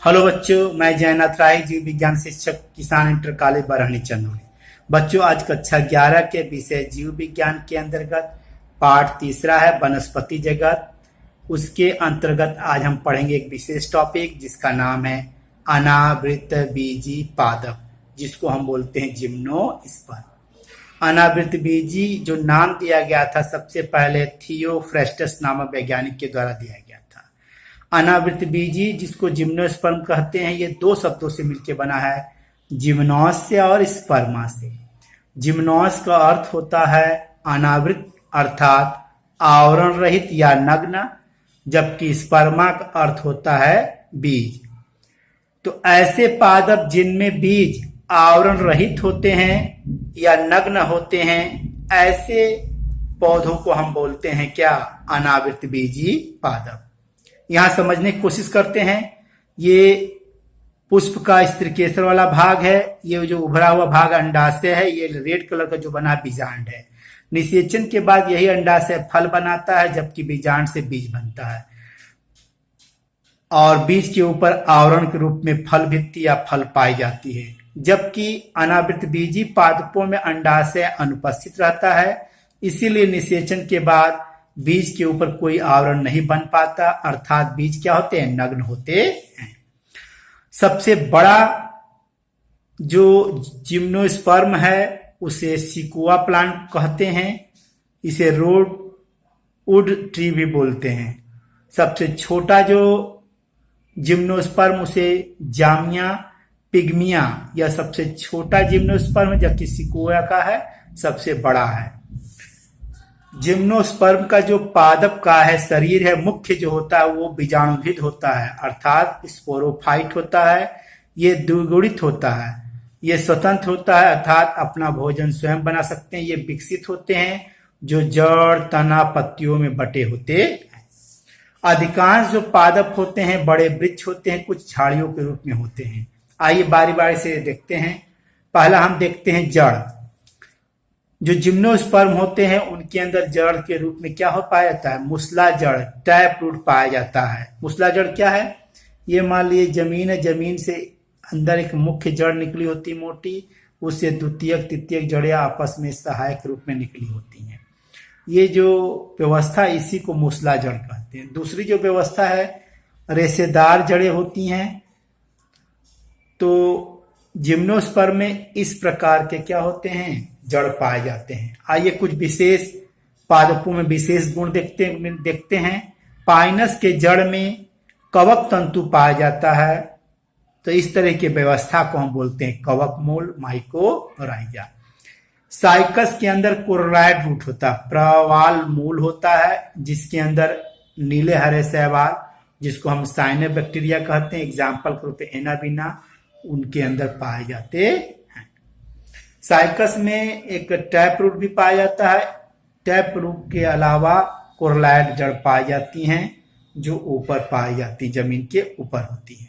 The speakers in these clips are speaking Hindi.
हेलो बच्चों, मैं जयनाथ राय, जीव विज्ञान शिक्षक, किसान इंटर कॉलेज बरहनी चंदौली। बच्चों, आज कक्षा 11 के विषय जीव विज्ञान के अंतर्गत पाठ तीसरा है वनस्पति जगत। उसके अंतर्गत आज हम पढ़ेंगे एक विशेष टॉपिक जिसका नाम है अनावृतबीजी पादप, जिसको हम बोलते हैं जिम्नोस्पर्म। अनावृतबीजी जो नाम दिया गया था सबसे पहले थियोफ्रेस्टस नामक वैज्ञानिक के द्वारा दिया गया था। अनावृतबीजी जिसको जिम्नोस्पर्म कहते हैं, ये दो शब्दों से मिलकर बना है, जिम्नोस से और स्पर्मा से। जिम्नोस का अर्थ होता है अनावृत अर्थात आवरण रहित या नग्न, जबकि स्पर्मा का अर्थ होता है बीज। तो ऐसे पादप जिनमें बीज आवरण रहित होते हैं या नग्न होते हैं, ऐसे पौधों को हम बोलते हैं क्या? अनावृतबीजी पादप। यहां समझने की कोशिश करते हैं। ये पुष्प का स्त्रीकेसर वाला भाग है, ये जो उभरा हुआ भाग अंडाशय है, ये रेड कलर का जो बना बीजांड है। निषेचन के बाद यही अंडाशय फल बनाता है, जबकि बीजांड से बीज बनता है और बीज के ऊपर आवरण के रूप में फल भित्ति या फल पाई जाती है। जबकि अनावृतबीजी पादपों में अंडाशय अनुपस्थित रहता है, इसीलिए निषेचन के बाद बीज के ऊपर कोई आवरण नहीं बन पाता, अर्थात बीज क्या होते हैं? नग्न होते हैं। सबसे बड़ा जो जिम्नोस्पर्म है उसे सिकुआ प्लांट कहते हैं, इसे रोड वुड ट्री भी बोलते हैं। सबसे छोटा जो जिम्नोस्पर्म उसे जामिया पिग्मिया या सबसे छोटा जिम्नोस्पर्म, जबकि सिकुआ का है सबसे बड़ा है। जिम्नोस्पर्म का जो पादप का है शरीर है, मुख्य जो होता है वो बीजाणुविद होता है, अर्थात स्पोरोफाइट होता है। ये द्विगुणित होता है, ये स्वतंत्र होता है, अर्थात अपना भोजन स्वयं बना सकते हैं। ये विकसित होते हैं जो जड़ तना पत्तियों में बटे होते हैं। अधिकांश जो पादप होते हैं बड़े वृक्ष होते हैं, कुछ झाड़ियों के रूप में होते हैं। आइए बारी बारी से देखते हैं। पहला हम देखते हैं जड़। जो जिम्नोस्पर्म होते हैं उनके अंदर जड़ के रूप में क्या हो पाया जाता है? मुसला जड़, टैप रूट पाया जाता है। मुसला जड़ क्या है? ये मान लीजिए जमीन है, जमीन से अंदर एक मुख्य जड़ निकली होती मोटी, उससे द्वितीयक तृतीयक जड़ें आपस में सहायक रूप में निकली होती हैं। ये जो व्यवस्था इसी को मुसला जड़ कहते हैं। दूसरी जो व्यवस्था है रेशेदार जड़ें होती हैं। तो जिम्नोस्पर्म में इस प्रकार के क्या होते हैं? जड़ पाए जाते हैं। आइए कुछ विशेष पादपों में विशेष गुण देखते हैं। पाइनस के जड़ में कवक तंतु पाया जाता है, तो इस तरह की व्यवस्था को हम बोलते हैं कवक मूल, माइकोराइजा। साइकस के अंदर कोरोलाइड रूट होता है, प्रवाल मूल होता है, जिसके अंदर नीले हरे शैवाल, जिसको हम साइनोबैक्टीरिया कहते हैं, एग्जाम्पल के रूप में एनाबिना, उनके अंदर पाए जाते हैं। साइकस में एक टैप रूट भी पाया जाता है। टैप रूट के अलावा कोरलाइड जड़ पाई जाती हैं जो ऊपर पाई जाती, जमीन के ऊपर होती है।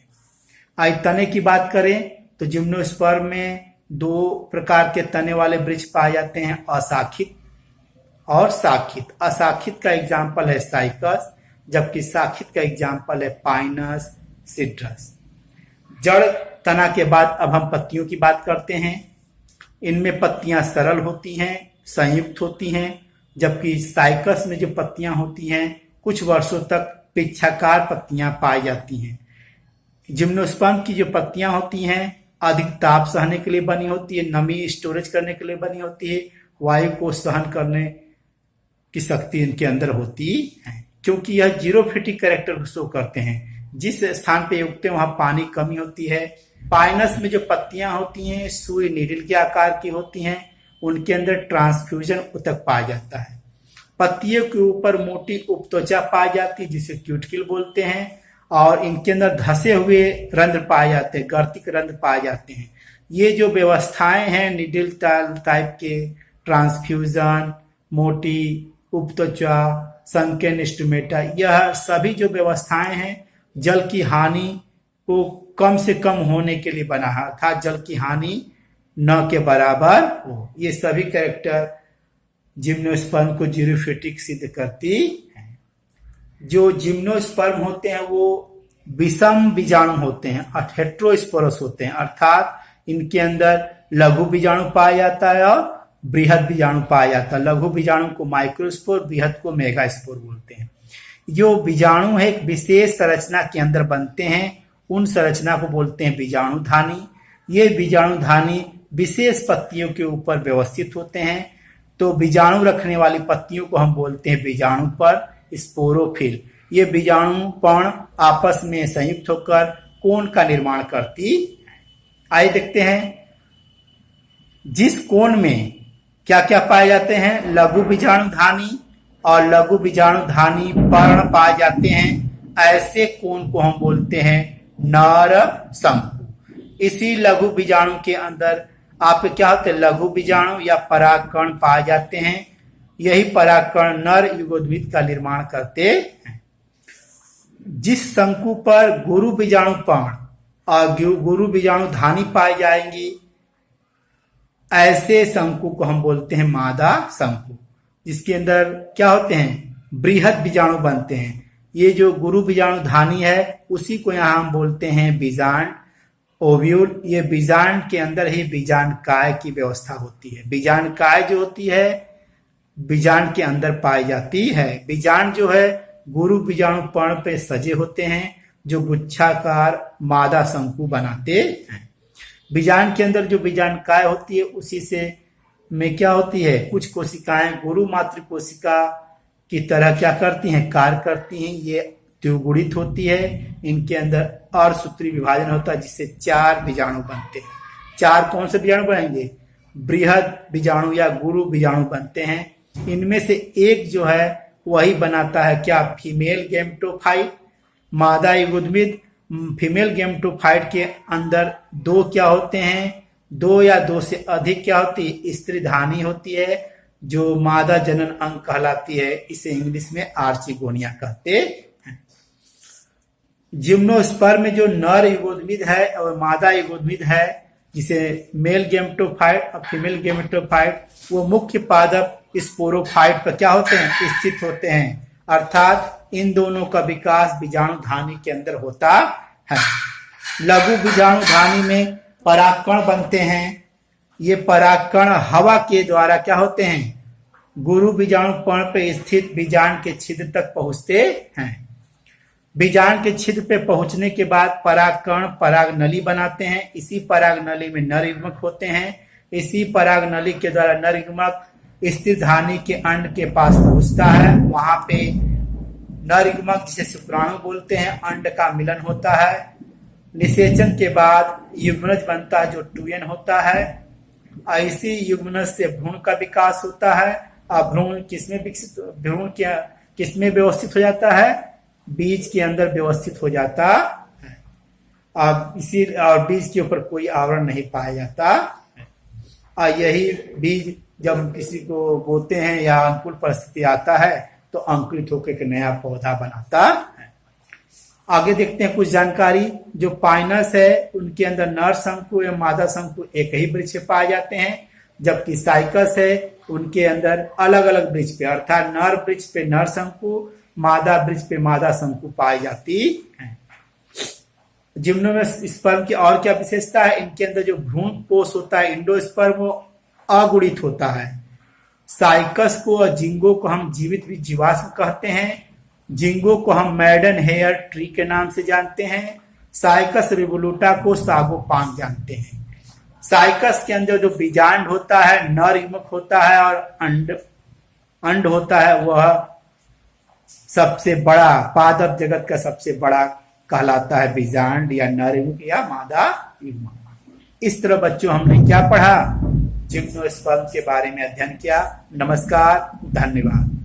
आज तने की बात करें तो जिम्नोस्पर्म में दो प्रकार के तने वाले वृक्ष पाए जाते हैं, अशाखित और शाखित। अशाखित का एग्जाम्पल है साइकस, जबकि शाखित का एग्जाम्पल है पाइनस, सिट्रस। जड़ तना के बाद अब हम पत्तियों की बात करते हैं। इनमें पत्तियां सरल होती हैं, संयुक्त होती हैं, जबकि साइकस में जो पत्तियां होती हैं कुछ वर्षों तक पिच्छाकार पत्तियां पाई जाती हैं। जिम्नोस्पर्म की जो पत्तियां होती हैं अधिक ताप सहने के लिए बनी होती है, नमी स्टोरेज करने के लिए बनी होती है, वायु को सहन करने की शक्ति इनके अंदर होती है। क्योंकि यह जीरोफिटिक कैरेक्टर शो करते हैं, जिस स्थान पे उगते हैं वहां पानी कमी होती है। पाइनस में जो पत्तियां होती हैं सूर्य नीडल के आकार की होती हैं, उनके अंदर ट्रांसफ्यूजन ऊतक पाया जाता है। पत्तियों के ऊपर मोटी उपत्वचा पाई जाती है, जिसे क्यूटिकल बोलते हैं, और इनके अंदर धसे हुए रंध्र पाए जाते हैं, गर्तिक रंध्र पाए जाते हैं। ये जो व्यवस्थाएं हैं नीडल टाइप के, ट्रांसफ्यूजन, मोटी उपत्वचा, संकेन स्टोमेटा, यह सभी जो व्यवस्थाएं हैं जल की हानि को कम से कम होने के लिए बना है, अर्थात जल की हानि न के बराबर हो। ये सभी कैरेक्टर जिम्नोस्पर्म को जीरोफिटिक सिद्ध करती है। जो जिम्नोस्पर्म होते हैं वो विषम बीजाणु होते हैं, हेट्रोस्पोरस होते हैं, अर्थात इनके अंदर लघु बीजाणु पाया जाता है और बृहद बीजाणु पाया जाता है। लघु बीजाणु को माइक्रोस्पोर, बृहद को मेगास्पोर बोलते हैं। जो बीजाणु है एक विशेष संरचना के अंदर बनते हैं, उन संरचना को बोलते हैं बीजाणुधानी। ये बीजाणुधानी विशेष पत्तियों के ऊपर व्यवस्थित होते हैं। तो बीजाणु रखने वाली पत्तियों को हम बोलते हैं बीजाणु पर, स्पोरोफिल। ये बीजाणु पर्ण आपस में संयुक्त होकर कोन का निर्माण करती। आइए देखते हैं जिस कोन में क्या क्या पाए जाते हैं। लघु बीजाणुधानी और लघु बीजाणुधानी पर्ण पाए जाते हैं। ऐसे कोन को हम बोलते हैं नर शंकु। इसी लघु बीजाणु के अंदर आप क्या होते हैं, लघु बीजाणु या परागकण पाए जाते हैं। यही परागकण नर युगोद्भिद का निर्माण करते हैं। जिस शंकु पर गुरु बीजाणु पर्ण और गुरु बीजाणुधानी पाई जाएंगी, ऐसे शंकु को हम बोलते हैं मादा शंकु, जिसके अंदर क्या होते हैं, बृहद बीजाणु बनते हैं। ये जो गुरु बीजाणुधानी है उसी को यहाँ हम बोलते हैं बीजांड ओव्यूल। ये बीजांड के अंदर ही बीजांडकाय की व्यवस्था होती है। बीजांडकाय जो होती है बीजांड के अंदर पाई जाती है। बीजांड जो है गुरु बीजाणु पर्ण पे सजे होते हैं, जो गुच्छाकार मादा शंकु बनाते हैं। बीजांड के अंदर जो बीजांडकाय होती है उसी से में क्या होती है, कुछ कोशिकाएं गुरु मातृ कोशिका की तरह क्या करती हैं, कार्य करती हैं। ये द्विगुणित होती है। इनके अंदर अर्धसूत्री विभाजन होता है, जिससे 4 बीजाणु बनते हैं। 4 कौन से बीजाणु बनेंगे, बृहद बीजाणु या गुरु बीजाणु बनते हैं। इनमें से एक जो है वही बनाता है क्या, फीमेल गैमेटोफाइट, मादा युग्मविद। फीमेल गैमेटोफाइट के अंदर 2 क्या होते हैं, 2 या 2 से अधिक क्या होती है, स्त्रीधानी होती है, जो मादा जनन अंग कहलाती है। इसे इंग्लिश में आर्चिगोनिया कहते हैं। जिम्नोस्पर्म में जो नर युग्मविद है और मादा युग्मविद है, जिसे मेल गैमेटोफाइट और फीमेल गैमेटोफाइट, वो मुख्य पादप स्पोरोफाइट पर क्या होते हैं, स्थित होते हैं। अर्थात इन दोनों का विकास बीजाणुधानी के अंदर होता है। लघु बीजाणुधानी में परागकण बनते हैं। ये परागकण हवा के द्वारा क्या होते हैं, गुरु बीजाणु पर्ण पे स्थित बीजांड के छिद्र तक पहुंचते हैं। बीजांड के छिद्र पे पहुंचने के बाद परागकण पराग नली बनाते हैं। इसी पराग नली में नर युग्मक होते हैं। इसी पराग नली के द्वारा नर युग्मक स्त्रीधानी के अंड के पास पहुंचता है। वहां पे नर युग्मक, जिसे शुक्राणु बोलते हैं, अंड का मिलन होता है। निषेचन के बाद युग्मनज बनता है, जो टूयन होता है। इसी युग्मनज से भ्रूण का विकास होता है। अब भ्रूण किसमें विकसित, भ्रूण किसमें व्यवस्थित हो जाता है, बीज के अंदर व्यवस्थित हो जाता है। अब इसी और बीज के ऊपर कोई आवरण नहीं पाया जाता। और यही बीज जब किसी को बोते हैं या अनुकूल परिस्थिति आता है तो अंकुरित होकर एक नया पौधा बनाता है। आगे देखते हैं कुछ जानकारी। जो पाइनस है उनके अंदर नर शंकु एवं मादा शंकु एक ही वृक्ष पे पाए जाते हैं, जबकि साइकस है उनके अंदर अलग अलग वृक्ष पे, अर्थात नर वृक्ष पे नर शंकु, मादा वृक्ष पे मादा शंकु पाई जाती है। जिम्नोस्पर्म की और क्या विशेषता है, इनके अंदर जो भ्रूण कोष होता है इंडोस्पर्म, वो अगुणित होता है। साइकस को और जिंगो को हम जीवित जीवाश्म कहते हैं। जिंगो को हम मैडन हेयर ट्री के नाम से जानते हैं। साइकस रिवोल्यूटा को सागोपांग जानते हैं। साइकस के अंदर जो बीजांड होता है नर युग्मक होता है और अंड होता है, वह सबसे बड़ा पादप जगत का सबसे बड़ा कहलाता है बीजांड या नर युग्मक या मादा युग्मक। इस तरह बच्चों हमने क्या पढ़ा, जिम्नोस्पर्म के बारे में अध्ययन किया। नमस्कार, धन्यवाद।